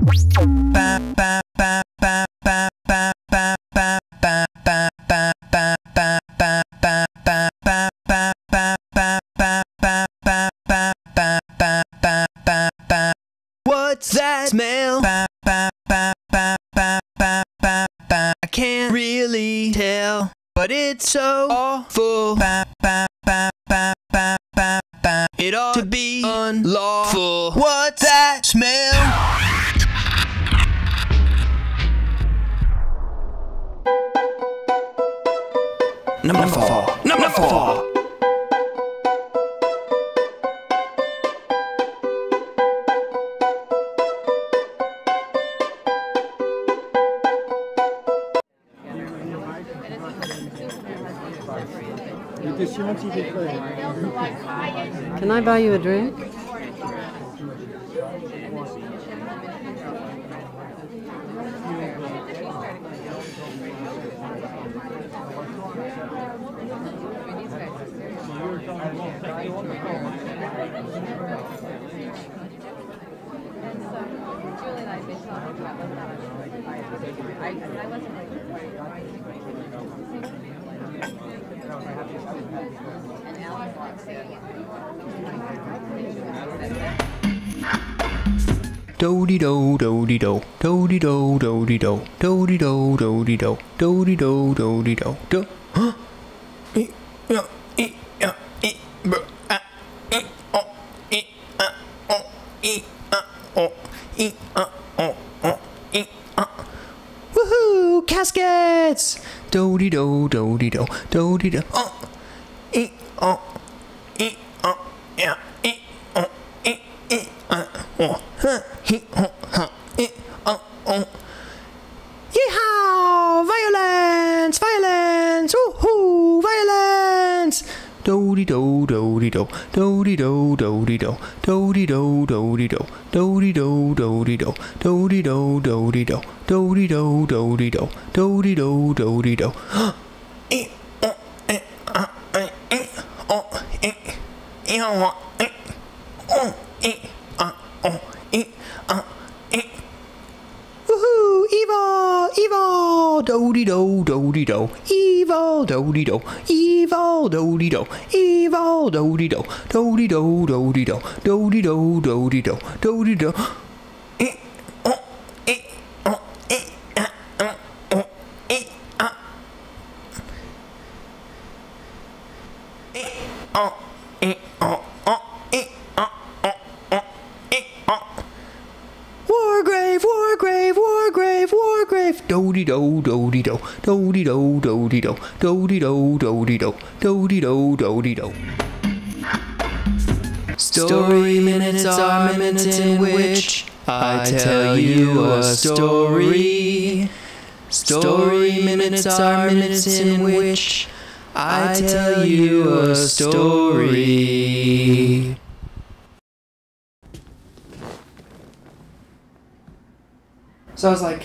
What's that smell? I can't really tell, but it's so awful. It ought to be unlawful. What's that smell? Number four. Number four. Can I buy you a drink? Do-de-do, do-de-do, do-de-do, do-de-do, do-de-do, do-de-do, do-de-do, do-de-do, do. Huh? Woohoo! Caskets! Do-de-do, do-de-do, do-de-do. Yeehaw! Violence! Violence! Woohoo! Violence! Do-de-do, do-de-do, do-de-do, do-de-do, do-de-do, do-de-do, do-de-do, do-de-do, do-de-do, do-de-do, do-de-do, do-de-do, do-de-do, do-de-do. Woohoo! Evil! Evil! Do-de-do, do-de-do. Evil! Do-de-do. Evil! Do-de-do. Evil! Do-de-do. Do-de-do, do-de-do. Do-de-do, do-de-do. Do-de-do. Wargrave, Wargrave, Wargrave, Wargrave. Do-de-do, do-de-do, do-de-do, do-de-do, do-de-do, do-de-do, do-de-do, do-de-do. Story minutes are minutes in which I tell you a story. Story minutes are minutes in which I tell you a story. So I was like,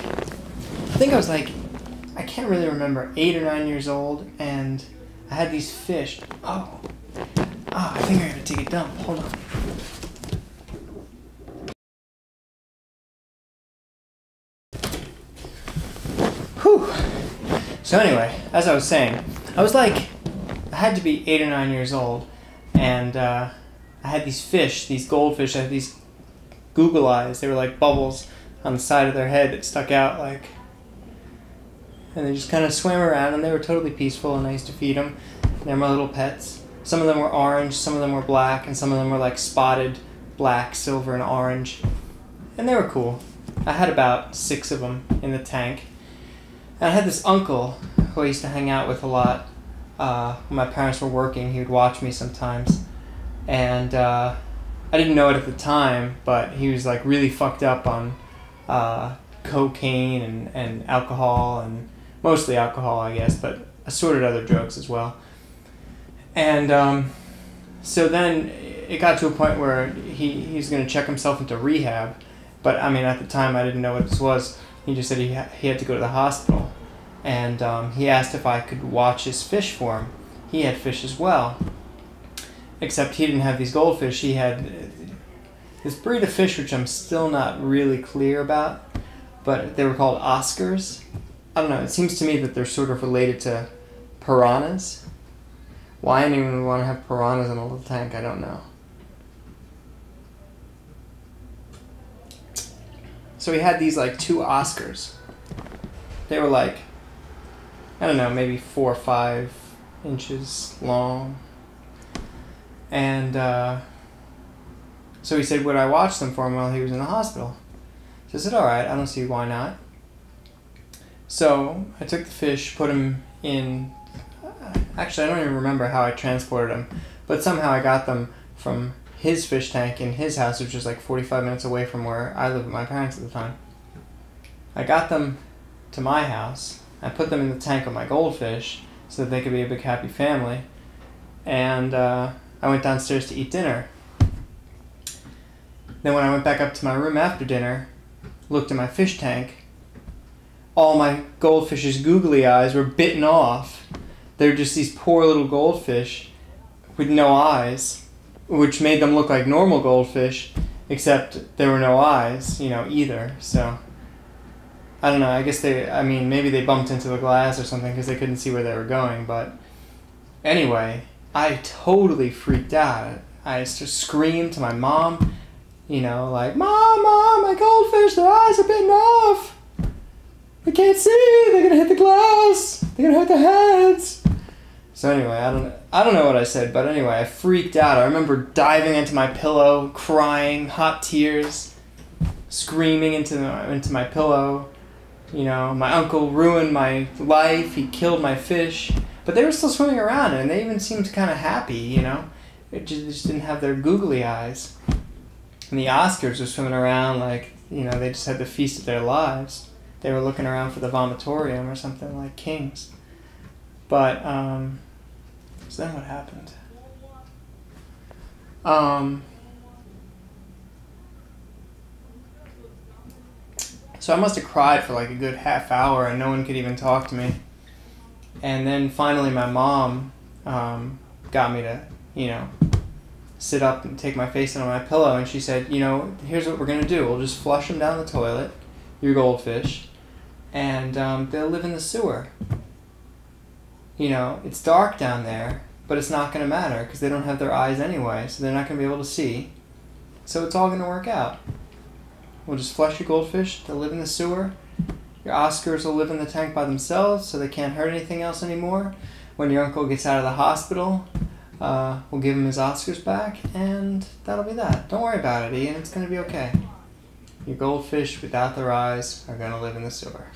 I can't really remember, 8 or 9 years old, and I had these fish. Oh, I think I gotta take a dump. Hold on. Whew. So anyway, as I was saying, I had to be 8 or 9 years old, and I had these fish, these goldfish. I had these Google eyes. They were like bubbles on the side of their head that stuck out, like, and they just kind of swam around, and they were totally peaceful, and I used to feed them. They're my little pets. Some of them were orange, some of them were black, and some of them were like spotted black, silver, and orange, and they were cool. I had about 6 of them in the tank. And I had this uncle who I used to hang out with a lot. When my parents were working, he would watch me sometimes, and I didn't know it at the time, but he was like really fucked up on cocaine and alcohol, and mostly alcohol, I guess, but assorted other drugs as well. And so then it got to a point where he was going to check himself into rehab, but I mean, at the time I didn't know what this was. He just said he had to go to the hospital, and he asked if I could watch his fish for him. He had fish as well, except he didn't have these goldfish. He had this breed of fish which I'm still not really clear about, but they were called Oscars. I don't know, it seems to me that they're sort of related to piranhas. Why anyone would want to have piranhas in a little tank, I don't know. So we had these like 2 Oscars. They were like, I don't know, maybe 4 or 5 inches long. And so he said, would I watch them for him while he was in the hospital? So I said, alright, I don't see why not. So I took the fish, put him in, actually I don't even remember how I transported them, but somehow I got them from his fish tank in his house, which was like 45 minutes away from where I lived with my parents at the time. I got them to my house. I put them in the tank with my goldfish so that they could be a big happy family. And I went downstairs to eat dinner. Then when I went back up to my room after dinner, looked in my fish tank, all my goldfish's googly eyes were bitten off. They're just these poor little goldfish with no eyes, which made them look like normal goldfish, except there were no eyes, either. So I don't know, I guess maybe they bumped into the glass or something because they couldn't see where they were going, but anyway, I totally freaked out. I just screamed to my mom, like, Mom, my goldfish, their eyes are bitten off. They can't see, they're gonna hit the glass, they're gonna hurt their heads. So anyway, I don't know what I said, but anyway, I freaked out. I remember diving into my pillow, crying, hot tears, screaming into my pillow. My uncle ruined my life, he killed my fish, but they were still swimming around, and they even seemed kind of happy, They just didn't have their googly eyes. And the Oscars were swimming around like, they just had the feast of their lives. They were looking around for the vomitorium or something, like kings. But, so then what happened? So I must have cried for like a good half hour and no one could even talk to me. And then finally my mom got me to, sit up and take my face on my pillow, and she said, here's what we're going to do. We'll just flush them down the toilet, your goldfish, and they'll live in the sewer. It's dark down there, but it's not going to matter because they don't have their eyes anyway, so they're not going to be able to see. So it's all going to work out. We'll just flush your goldfish, they'll live in the sewer. Your Oscars will live in the tank by themselves, so they can't hurt anything else anymore. When your uncle gets out of the hospital, we'll give him his Oscars back, and that'll be that. Don't worry about it, Ian, it's going to be okay. Your goldfish without their eyes are going to live in the sewer.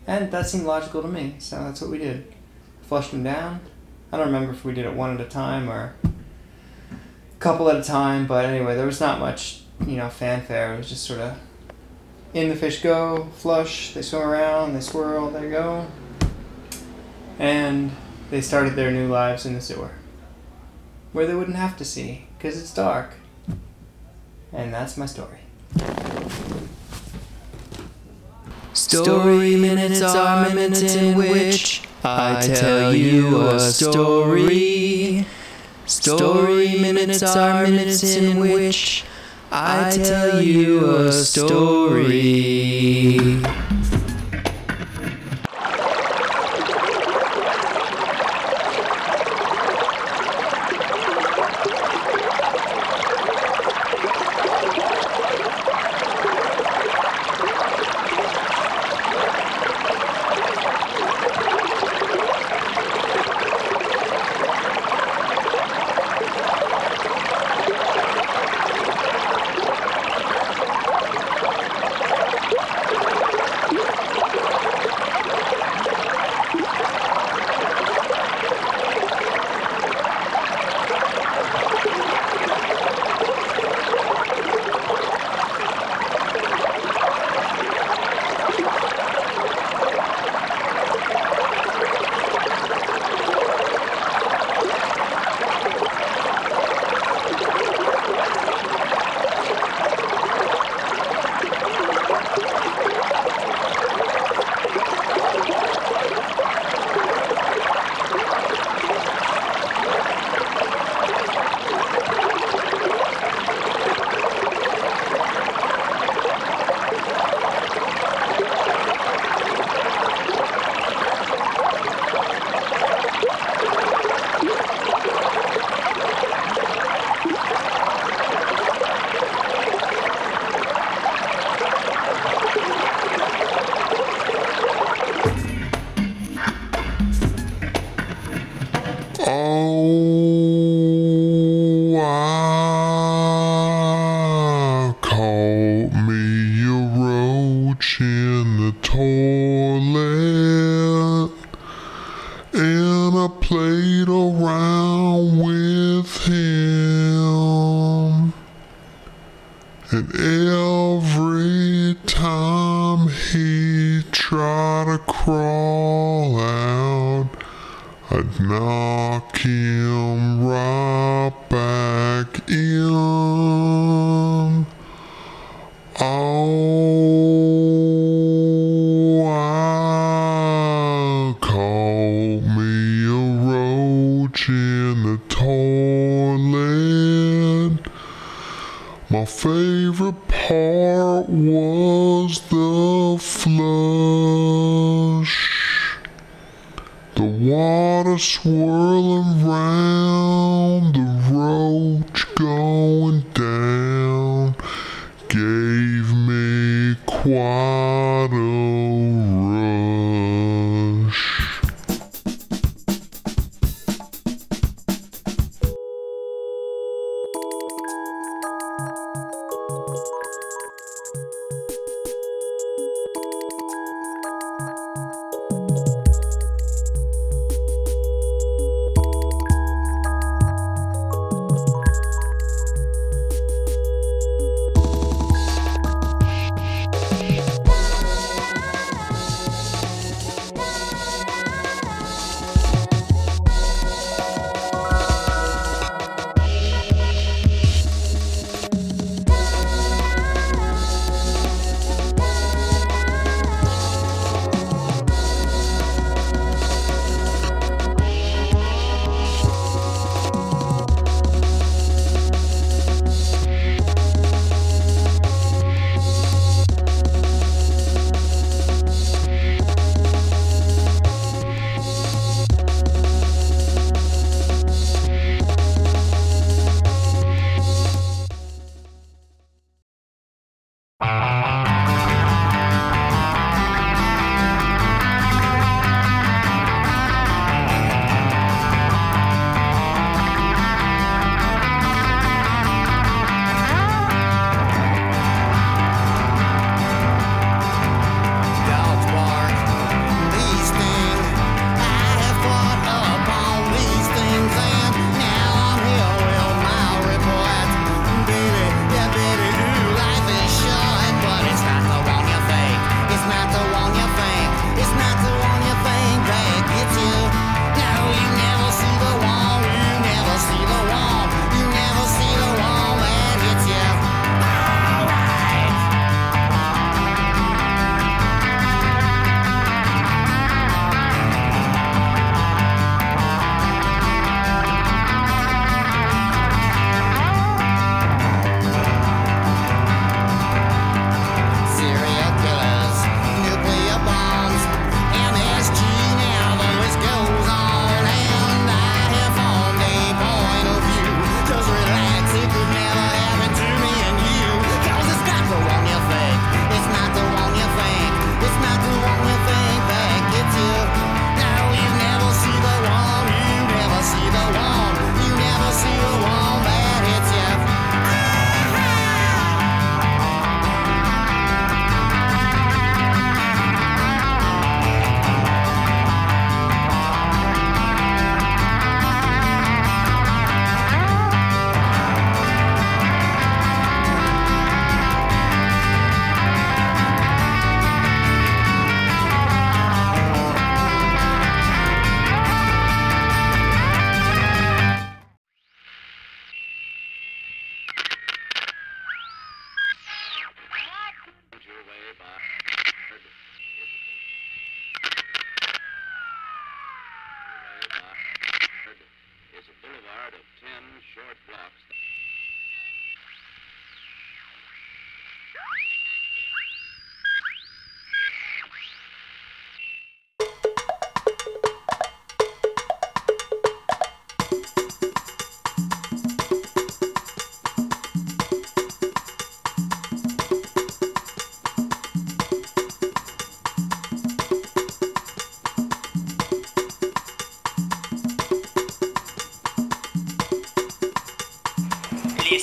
And that seemed logical to me, so that's what we did. Flushed them down. I don't remember if we did it one at a time or a couple at a time, but anyway, there was not much, fanfare. It was just sort of in the fish go, flush, they swim around, they swirl, they go. And they started their new lives in the sewer, where they wouldn't have to see, because it's dark. And that's my story. Story minutes are minutes in which I tell you a story. Story minutes are minutes in which I tell you a story. caught me a roach in the toilet, and I played around with him. And every time he tried to crawl out, I'd knock him right back in. Oh, I caught me a roach in the toilet. My favorite part was the flush. The water swirling round, the roach going down, gave me quite a rush.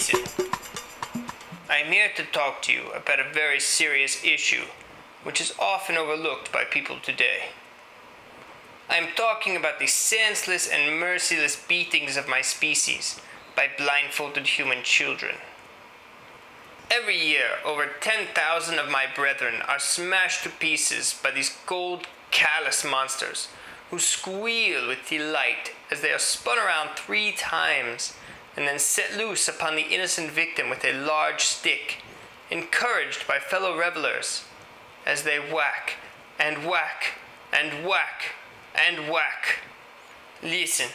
Listen, I'm here to talk to you about a very serious issue, which is often overlooked by people today. I'm talking about the senseless and merciless beatings of my species by blindfolded human children. Every year, over 10,000 of my brethren are smashed to pieces by these cold, callous monsters who squeal with delight as they are spun around 3 times and then set loose upon the innocent victim with a large stick, encouraged by fellow revelers, as they whack and whack and whack and whack. Listen,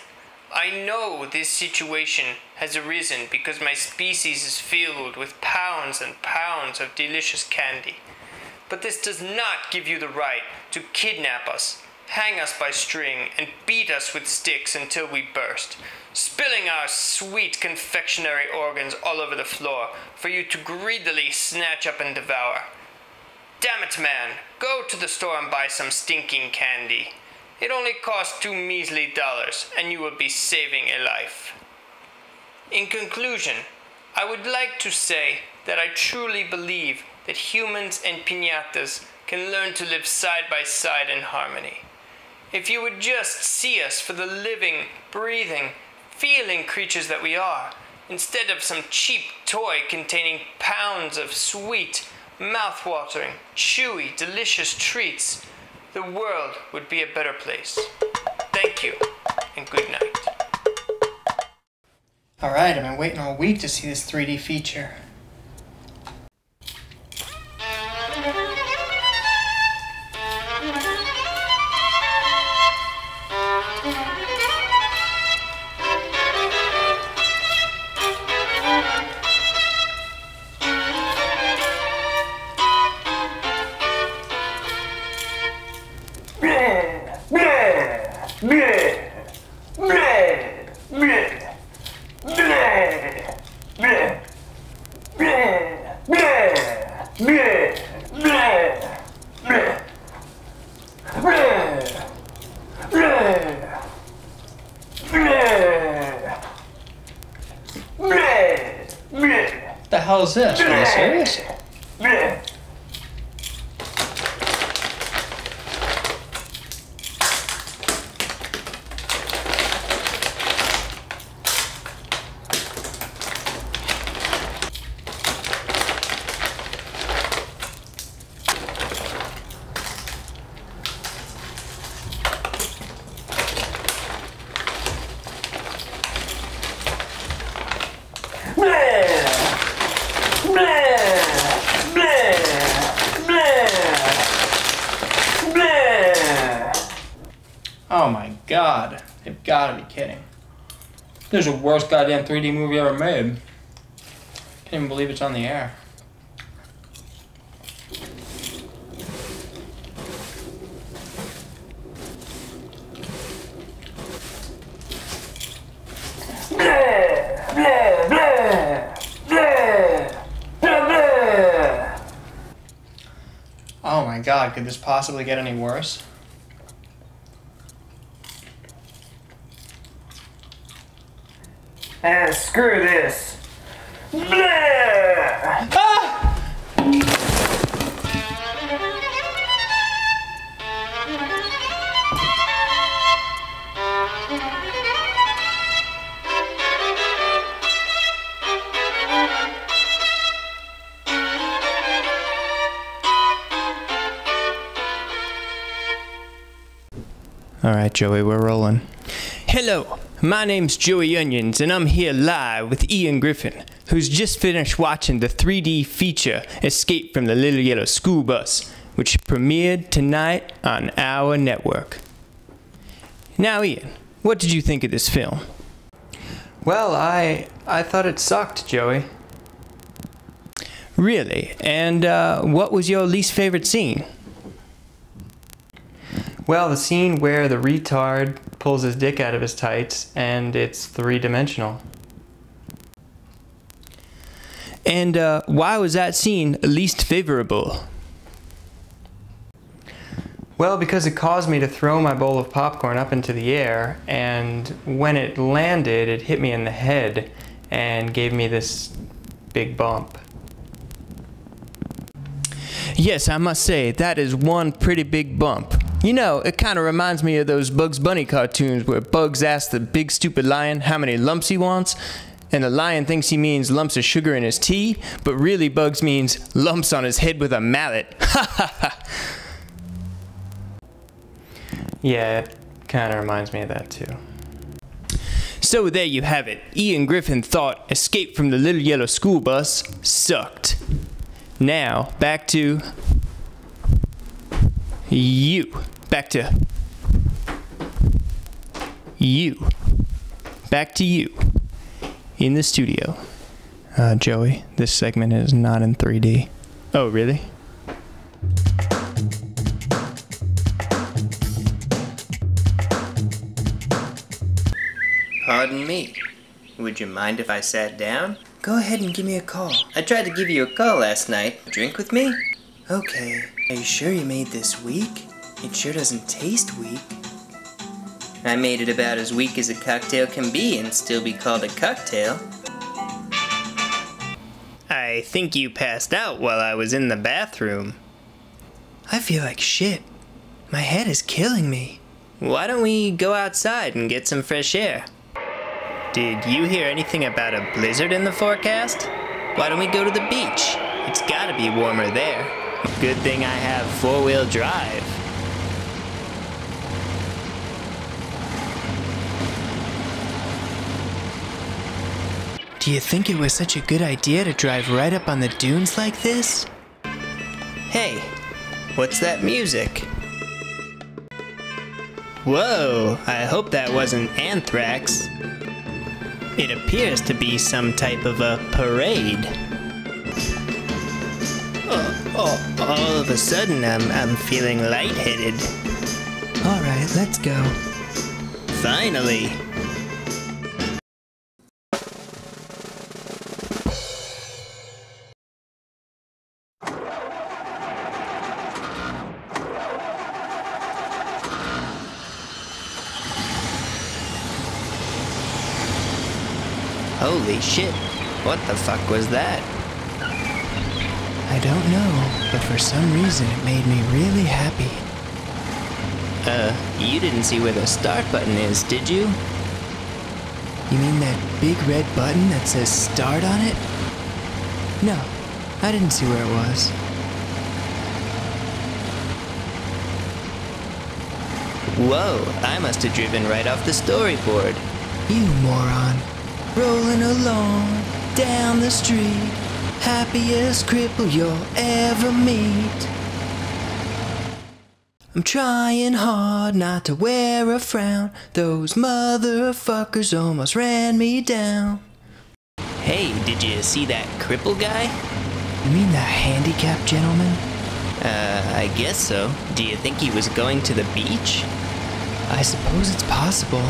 I know this situation has arisen because my species is filled with pounds and pounds of delicious candy. But this does not give you the right to kidnap us, hang us by string, and beat us with sticks until we burst, spilling our sweet confectionery organs all over the floor for you to greedily snatch up and devour. Damn it, man, go to the store and buy some stinking candy. It only costs $2 measly, and you will be saving a life. In conclusion, I would like to say that I truly believe that humans and piñatas can learn to live side by side in harmony. If you would just see us for the living, breathing, feeling creatures that we are, instead of some cheap toy containing pounds of sweet, mouth-watering, chewy, delicious treats, the world would be a better place. Thank you, and good night. Alright, I've been waiting all week to see this 3D feature. What the hell is this? Are you serious? Oh my god, they've gotta be kidding. This is the worst goddamn 3D movie ever made. Can't even believe it's on the air. Oh my god, could this possibly get any worse? Screw this. Blah! Ah! Alright, Joey, we're rolling. Hello, my name's Joey Onions, and I'm here live with Ian Griffin, who's just finished watching the 3D feature Escape from the Little Yellow School Bus, which premiered tonight on our network. Now, Ian, what did you think of this film? Well, I thought it sucked, Joey. Really? And what was your least favorite scene? Well, the scene where the retard pulls his dick out of his tights and it's three-dimensional. And why was that scene least favorable? Well, because it caused me to throw my bowl of popcorn up into the air, and when it landed, it hit me in the head and gave me this big bump. Yes, I must say, that is one pretty big bump. You know, it kind of reminds me of those Bugs Bunny cartoons where Bugs asks the big stupid lion how many lumps he wants, and the lion thinks he means lumps of sugar in his tea, but really Bugs means lumps on his head with a mallet. Ha ha ha! Yeah, it kind of reminds me of that too. So there you have it. Ian Griffin thought Escape from the Little Yellow School Bus sucked. Now, back to you. Back to you. Back to you. In the studio. Joey, this segment is not in 3D. Oh, really? Pardon me. Would you mind if I sat down? Go ahead and give me a call. I tried to give you a call last night. Drink with me? Okay. Are you sure you made this weak? It sure doesn't taste weak. I made it about as weak as a cocktail can be and still be called a cocktail. I think you passed out while I was in the bathroom. I feel like shit. My head is killing me. Why don't we go outside and get some fresh air? Did you hear anything about a blizzard in the forecast? Why don't we go to the beach? It's gotta be warmer there. Good thing I have four-wheel drive. Do you think it was such a good idea to drive right up on the dunes like this? Hey, what's that music? Whoa, I hope that wasn't anthrax. It appears to be some type of a parade. All of a sudden, I'm feeling lightheaded. All right, let's go. Finally. Holy shit, what the fuck was that? I don't know, but for some reason it made me really happy. You didn't see where the start button is, did you? You mean that big red button that says start on it? No, I didn't see where it was. Whoa, I must have driven right off the storyboard. You moron. Rolling along down the street, happiest cripple you'll ever meet. I'm trying hard not to wear a frown. Those motherfuckers almost ran me down. Hey, did you see that cripple guy? You mean the handicapped gentleman? I guess so. Do you think he was going to the beach? I suppose it's possible.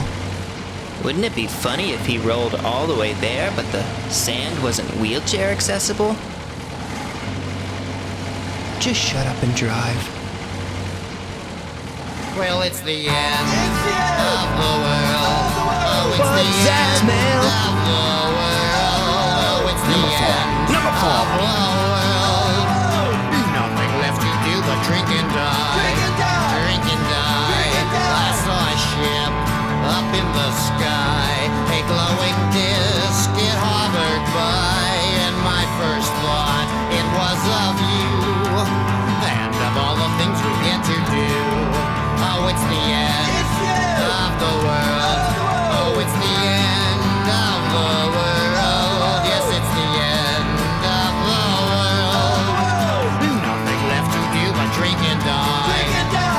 Wouldn't it be funny if he rolled all the way there, but the sand wasn't wheelchair accessible? Just shut up and drive. Well, it's the end of the world. Oh, it's the end smell? of the world. Oh, it's the end Number four. of the world. Nothing left to do but drink and die. Drink and die. I saw a ship up in the sky, a glowing disc it hovered by, and my first thought, it was of you, and of all the things we get to do. Oh, it's the end of the world. Oh, it's the end of the world. Yes, it's the end of the world. Nothing left to do but drink and die. Drink and die.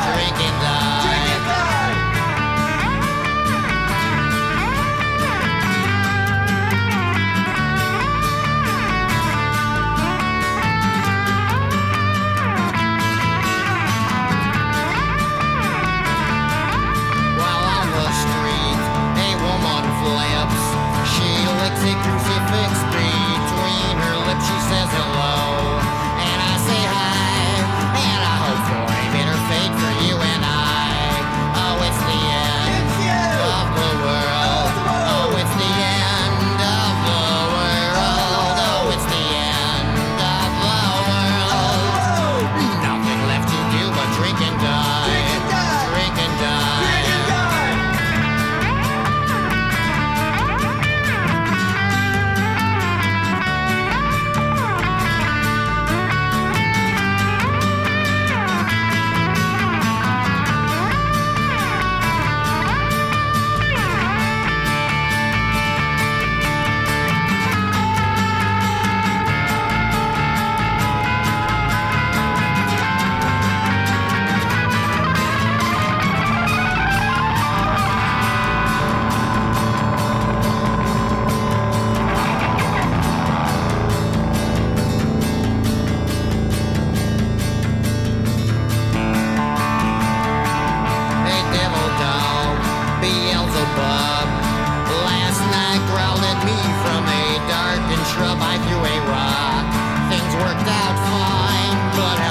a rock. Things worked out fine, but